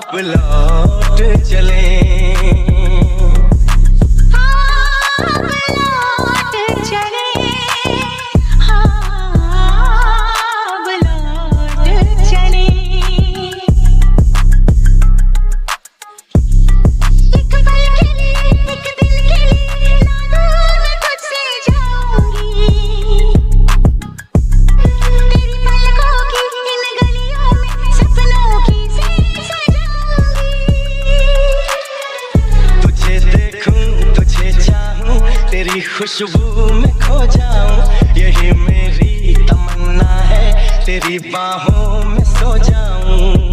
अब लौट चले तेरी खुशबू में खो जाऊं, यही मेरी तमन्ना है, तेरी बाहों में सो जाऊं।